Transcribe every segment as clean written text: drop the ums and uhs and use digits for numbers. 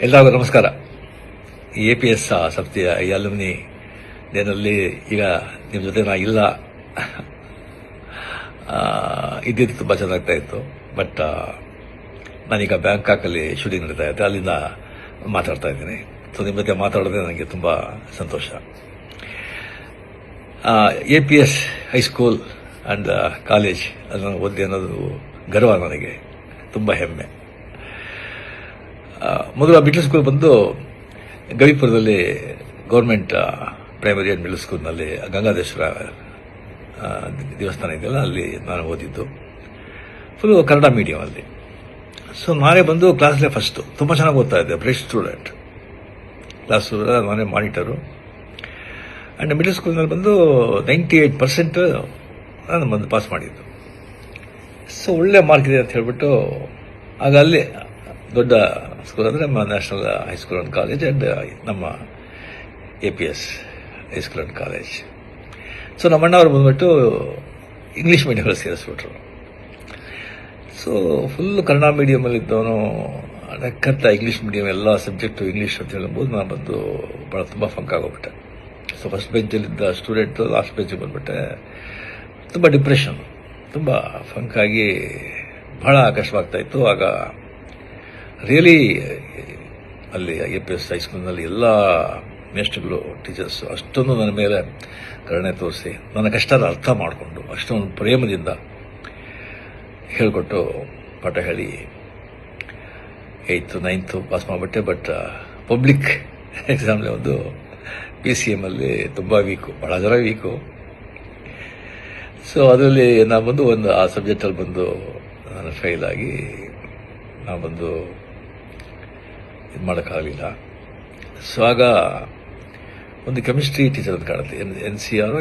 ಎಲ್ಲರಿಗೂ ನಮಸ್ಕಾರ. APS ಸಂಸ್ಥೆಯ ಈ ಅಲ್ಯುಮಿನಿ ಡೇನಲ್ಲಿ ಈಗ ನಿಮ್ಮ ಜೊತೆ ನಾ ಇಲ್ಲ. ಇದ್ದಿದ್ದು ತುಂಬ ಚೆನ್ನಾಗ್ತಾ ಇತ್ತು. ಬಟ್ ನಾನೀಗ ಬ್ಯಾಂಕಾಕಲ್ಲಿ ಶೂಟಿಂಗ್ ನಡೀತಾ ಇದ್ದೆ, ಅಲ್ಲಿಂದ ಮಾತಾಡ್ತಾ ಇದ್ದೀನಿ. ಸೊ ನಿಮ್ಮ ಜೊತೆ ಮಾತಾಡೋದೇ ನನಗೆ ತುಂಬ ಸಂತೋಷ. APS ಹೈಸ್ಕೂಲ್ ಆ್ಯಂಡ್ ಕಾಲೇಜ್ ಅದನ್ನು ಓದಿ ಅನ್ನೋದು ಗರ್ವ, ನನಗೆ ತುಂಬ ಹೆಮ್ಮೆ. ಮೊದಲು ಮಿಡ್ಲ್ ಸ್ಕೂಲ್ ಬಂದು ಗವಿಪುರದಲ್ಲಿ ಗೌರ್ಮೆಂಟ್ ಪ್ರೈಮರಿ ಆ್ಯಂಡ್ ಮಿಡ್ಲ್ ಸ್ಕೂಲ್ನಲ್ಲಿ ಗಂಗಾಧೇಶ್ವರ ದೇವಸ್ಥಾನ ಇದೆಯಲ್ಲ, ಅಲ್ಲಿ ನಾನು ಓದಿದ್ದು. ಫುಲ್ಲು ಕನ್ನಡ ಮೀಡಿಯಮಲ್ಲಿ. ಸೊ ನಾನೇ ಬಂದು ಕ್ಲಾಸ್ಲೇ ಫಸ್ಟು. ತುಂಬ ಚೆನ್ನಾಗಿ ಓದ್ತಾ ಇದ್ದೆ, ಬ್ರೈಟ್ ಸ್ಟೂಡೆಂಟ್. ಕ್ಲಾಸ್ ನಾನೇ ಮಾನಿಟರು. ಆ್ಯಂಡ್ ಮಿಡ್ಲ್ ಸ್ಕೂಲ್ನಲ್ಲಿ ಬಂದು 98% ನಾನು ಬಂದು ಪಾಸ್ ಮಾಡಿದ್ದು. ಸೊ ಒಳ್ಳೆ ಮಾರ್ಕ್ ಇದೆ ಅಂತ ಹೇಳ್ಬಿಟ್ಟು ಆಗ ಅಲ್ಲಿ ದೊಡ್ಡ ಸ್ಕೂಲ್ ಅಂದರೆ ನಮ್ಮ national high school and college and ನಮ್ಮ APS high school and college. So ನಮ್ಮ ಅಣ್ಣವರು ಬಂದ್ಬಿಟ್ಟು ಇಂಗ್ಲೀಷ್ ಮೀಡಿಯಮಲ್ಲಿ ಸೇರಿಸ್ಬಿಟ್ರು. ಸೊ ಫುಲ್ಲು ಕನ್ನಡ ಮೀಡಿಯಮಲ್ಲಿದ್ದವನು ನಕ್ಕಂತ ಇಂಗ್ಲೀಷ್ ಮೀಡಿಯಮ್ ಎಲ್ಲ ಸಬ್ಜೆಕ್ಟು ಇಂಗ್ಲೀಷ್ ಅಂತ ಹೇಳ್ಬೋದು. ನಾನು ಬಂದು ಭಾಳ ತುಂಬ ಫಂಕ್ ಆಗೋಗ್ಬಿಟ್ಟೆ. ಸೊ ಫಸ್ಟ್ ಬೆಂಚಲ್ಲಿದ್ದ ಸ್ಟೂಡೆಂಟು ಲಾಸ್ಟ್ ಬೆಂಚಿಗೆ ಬಂದುಬಿಟ್ಟೆ. ತುಂಬ ಡಿಪ್ರೆಷನ್, ತುಂಬ ಫಂಕಾಗಿ ಭಾಳ ಕಷ್ಟವಾಗ್ತಾಯಿತ್ತು. ಆಗ ರಿಯಲಿ ಅಲ್ಲಿ APS ಹೈಸ್ಕೂಲ್ನಲ್ಲಿ ಎಲ್ಲ ಮೇಸ್ಟ್ರುಗಳು, ಟೀಚರ್ಸು ಅಷ್ಟೊಂದು ನನ್ನ ಮೇಲೆ ಕರುಣೆ ತೋರಿಸಿ ನನ್ನ ಕಷ್ಟನ ಅರ್ಥ ಮಾಡಿಕೊಂಡು ಅಷ್ಟೊಂದು ಪ್ರೇಮದಿಂದ ಹೇಳಿಕೊಟ್ಟು ಪಾಠ ಹೇಳಿ 8th 9th ಪಾಸ್ ಮಾಡಿಬಿಟ್ಟೆ. ಬಟ್ ಪಬ್ಲಿಕ್ ಎಕ್ಸಾಮ್ಲಿ ಒಂದು PCM ಅಲ್ಲಿ ತುಂಬ ವೀಕು, ಭಾಳ ಜನ ವೀಕು. ಸೊ ಅದರಲ್ಲಿ ನಾನು ಬಂದು ಆ ಸಬ್ಜೆಕ್ಟಲ್ಲಿ ಬಂದು ನಾನು ಫೇಲ್ ಆಗಿ ನಾನು ಬಂದು ಇದು ಮಾಡೋಕ್ಕಾಗಲಿಲ್ಲ. ಸೊ ಆಗ ಒಂದು ಕೆಮಿಸ್ಟ್ರಿ ಟೀಚರ್ ಅಂತ ಕಾಣುತ್ತೆ, NCR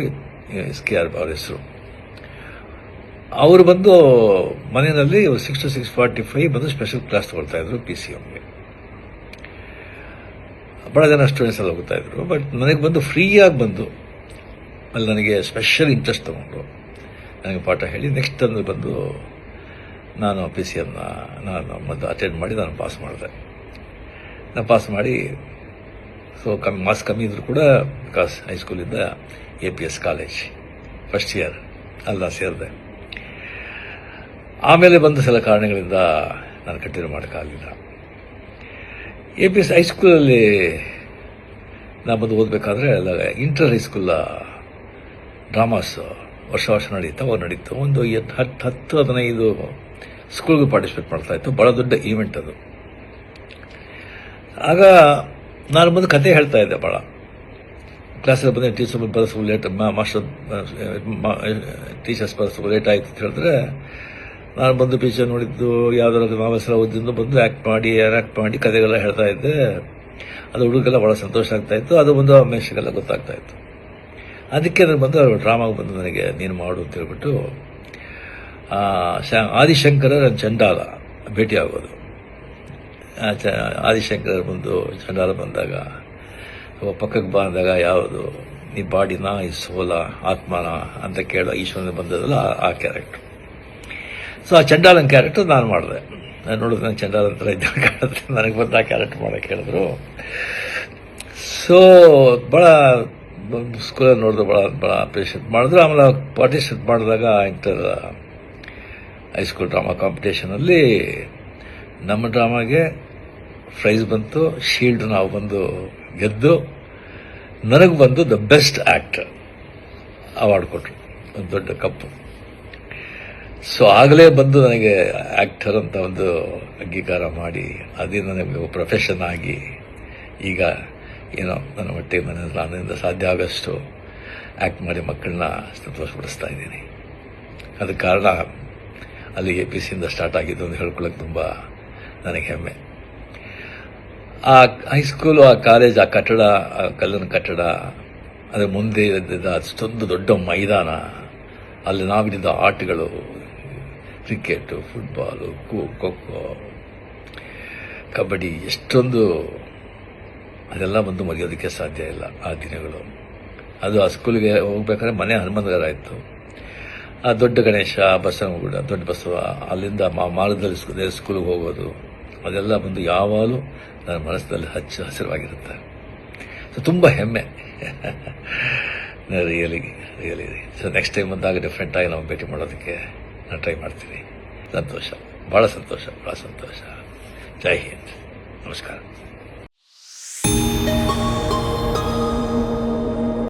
SKR ಅವ್ರ ಹೆಸರು. ಅವರು ಬಂದು ಮನೆಯಲ್ಲಿ 6 to 6:45 ಬಂದು ಸ್ಪೆಷಲ್ ಕ್ಲಾಸ್ ತಗೊಳ್ತಾ ಇದ್ರು PCMಗೆ. ಭಾಳ ಜನ ಸ್ಟೂಡೆಂಟ್ಸ್ ಎಲ್ಲ ಹೋಗ್ತಾ ಇದ್ರು. ಬಟ್ ನನಗೆ ಬಂದು ಫ್ರೀಯಾಗಿ ಬಂದು ಅಲ್ಲಿ ನನಗೆ ಸ್ಪೆಷಲ್ ಇಂಟ್ರೆಸ್ಟ್ ತೊಗೊಂಡು ನನಗೆ ಪಾಠ ಹೇಳಿ ನೆಕ್ಸ್ಟ್ ತಂದು ಬಂದು ನಾನು PCMನ ನಾನು ಮತ್ತು ಅಟೆಂಡ್ ಮಾಡಿ ನಾನು ಪಾಸ್ ಮಾಡಿದೆ. ನಾನು ಪಾಸ್ ಮಾಡಿ ಸೊ ಮಾರ್ಕ್ಸ್ ಕಮ್ಮಿ ಇದ್ದರೂ ಕೂಡ ಬಿಕಾಸ್ ಹೈಸ್ಕೂಲಿಂದ APS ಕಾಲೇಜ್ ಫಸ್ಟ್ ಇಯರ್ ಅಲ್ಲ ಸೇರಿದೆ. ಆಮೇಲೆ ಬಂದ ಸಲ ಕಾರಣಗಳಿಂದ ನಾನು ಕಂಟಿನ್ಯೂ ಮಾಡೋಕ್ಕಾಗಲಿಲ್ಲ. APS ಹೈಸ್ಕೂಲಲ್ಲಿ ನಾನು ಬಂದು ಓದಬೇಕಾದ್ರೆ ಅಲ್ಲ ಇಂಟರ್ ಹೈಸ್ಕೂಲ ಡ್ರಾಮಾಸ್ ವರ್ಷ ನಡೀತು. ಒಂದು 10-15 ಸ್ಕೂಲ್ಗೆ ಪಾರ್ಟಿಸಿಪೇಟ್ ಮಾಡ್ತಾಯಿತ್ತು. ಭಾಳ ದೊಡ್ಡ ಈವೆಂಟ್ ಅದು. ಆಗ ನಾನು ಬಂದು ಕತೆ ಹೇಳ್ತಾ ಇದ್ದೆ. ಭಾಳ ಕ್ಲಾಸಲ್ಲಿ ಬಂದು ಟೀಚರ್ಸ್ ಬರೋದು ಲೇಟ್ ಆಯಿತು ಅಂತ ಹೇಳಿದ್ರೆ ನಾನು ಬಂದು ಪಿಕ್ಚರ್ ನೋಡಿದ್ದು ಯಾವುದಾದ್ರು ನಾವೆಲ್ಲ ಓದಿದ್ದು ಬಂದು ಆ್ಯಕ್ಟ್ ಮಾಡಿ ಕತೆಗೆಲ್ಲ ಹೇಳ್ತಾ ಇದ್ದೆ. ಅದು ಹುಡುಗೆಲ್ಲ ಭಾಳ ಸಂತೋಷ ಆಗ್ತಾಯಿತ್ತು. ಅದು ಬಂದು ಮೇಷ್ಗೆಲ್ಲ ಗೊತ್ತಾಗ್ತಾಯಿತ್ತು. ಅದಕ್ಕೆ ನಾನು ಬಂದು ಡ್ರಾಮಾಗೆ ಬಂದು ನನಗೆ ನೀನು ಮಾಡು ಅಂತ ಹೇಳ್ಬಿಟ್ಟು ಆದಿಶಂಕರ ಚಂಡಾಲ ಭೇಟಿ ಆಗೋದು. ಆದಿಶಂಕರ್ ಬಂದು ಚಂಡಾಲ ಬಂದಾಗ ಪಕ್ಕಕ್ಕೆ ಬಂದಾಗ ಯಾವುದು ಈ ಬಾಡಿನ ಈ ಸೋಲ ಆತ್ಮನ ಅಂತ ಕೇಳೋ ಈಶ್ವರನ ಬಂದದಲ್ಲ ಆ ಕ್ಯಾರೆಕ್ಟ್ರು. ಸೊ ಆ ಚಂಡಾಲನ ಕ್ಯಾರೆಕ್ಟರ್ ನಾನು ಮಾಡಿದೆ. ನಾನು ನೋಡಿದ್ರೆ ನನಗೆ ಚಂಡಾಲನ ಥರ ಇದ್ದ ಕಾಣುತ್ತೆ. ನನಗೆ ಬಂದು ಆ ಕ್ಯಾರೆಕ್ಟರ್ ಮಾಡೋಕ್ಕೆ ಹೇಳಿದ್ರು. ಸೊ ಭಾಳ ಸ್ಕೂಲಲ್ಲಿ ನೋಡಿದ್ರು, ಭಾಳ ಅಪ್ರಿಷಿಯೇಟ್ ಮಾಡಿದ್ರು. ಆಮೇಲೆ ಪಾರ್ಟಿಸಿಪೇಟ್ ಮಾಡಿದಾಗ ಇಂಟರ್ ಹೈಸ್ಕೂಲ್ ಡ್ರಾಮಾ ಕಾಂಪಿಟೇಷನಲ್ಲಿ ನಮ್ಮ ಡ್ರಾಮಾಗೆ ಪ್ರೈಸ್ ಬಂತು, ಶೀಲ್ಡ್ ನಾವು ಬಂದು ಗೆದ್ದು ನನಗೆ ಬಂದು ದ ಬೆಸ್ಟ್ ಆ್ಯಕ್ಟರ್ ಅವಾರ್ಡ್ ಕೊಟ್ಟರು, ಒಂದು ದೊಡ್ಡ ಕಪ್ಪು. ಸೊ ಆಗಲೇ ಬಂದು ನನಗೆ ಆ್ಯಕ್ಟರ್ ಅಂತ ಒಂದು ಅಂಗೀಕಾರ ಮಾಡಿ ಅದೇ ನನಗೆ ಪ್ರೊಫೆಷನ್ ಆಗಿ ಈಗ ಏನೋ ನನ್ನ ಹೊಟ್ಟೆ ನನ್ನಿಂದ ಸಾಧ್ಯ ಆಗೋಷ್ಟು ಆ್ಯಕ್ಟ್ ಮಾಡಿ ಮಕ್ಕಳನ್ನ ಸಂತೋಷಪಡಿಸ್ತಾ ಇದ್ದೀನಿ. ಅದಕ್ಕೆ ಕಾರಣ ಅಲ್ಲಿ APCಯಿಂದ ಸ್ಟಾರ್ಟ್ ಆಗಿದ್ದು ಅಂತ ಹೇಳ್ಕೊಳ್ಳೋಕೆ ತುಂಬ ನನಗೆ ಹೆಮ್ಮೆ. ಆ ಹೈಸ್ಕೂಲು, ಆ ಕಾಲೇಜ್, ಆ ಕಟ್ಟಡ, ಆ ಕಲ್ಲಿನ ಕಟ್ಟಡ, ಅದರ ಮುಂದೆ ಇದ್ದಿದ್ದ ಅಷ್ಟೊಂದು ದೊಡ್ಡ ಮೈದಾನ, ಅಲ್ಲಿ ನಾವಿದ್ದ ಆಟಗಳು, ಕ್ರಿಕೆಟು, ಫುಟ್ಬಾಲು, ಖೋ-ಖೋ, ಕಬಡ್ಡಿ, ಎಷ್ಟೊಂದು ಅದೆಲ್ಲ ಬಂದು ಮರೆಯೋದಕ್ಕೆ ಸಾಧ್ಯ ಇಲ್ಲ ಆ ದಿನಗಳು. ಅದು ಆ ಸ್ಕೂಲಿಗೆ ಹೋಗ್ಬೇಕಾದ್ರೆ ಮನೆ ಹನುಮಂತಗರ ಇತ್ತು. ಆ ದೊಡ್ಡ ಗಣೇಶ, ಬಸವನಗುಡ, ದೊಡ್ಡ ಬಸವ, ಅಲ್ಲಿಂದ ಮಾರ್ಗದಲ್ಲಿ ಸ್ಕೂಲಿಗೆ ಹೋಗೋದು, ಅದೆಲ್ಲ ಬಂದು ಯಾವಾಗಲೂ ನನ್ನ ಮನಸ್ಸಿನಲ್ಲಿ ಹಸಿರವಾಗಿರುತ್ತೆ. ಸೊ ತುಂಬ ಹೆಮ್ಮೆ. ರಿಯಲಿ. ಸೊ ನೆಕ್ಸ್ಟ್ ಟೈಮ್ ಬಂದಾಗ ಡಿಫ್ರೆಂಟಾಗಿ ನಾವು ಭೇಟಿ ಮಾಡೋದಕ್ಕೆ ನಾನು ಟ್ರೈ ಮಾಡ್ತೀನಿ. ಸಂತೋಷ, ಭಾಳ ಸಂತೋಷ. ಜೈ ಹಿಂದ್, ನಮಸ್ಕಾರ.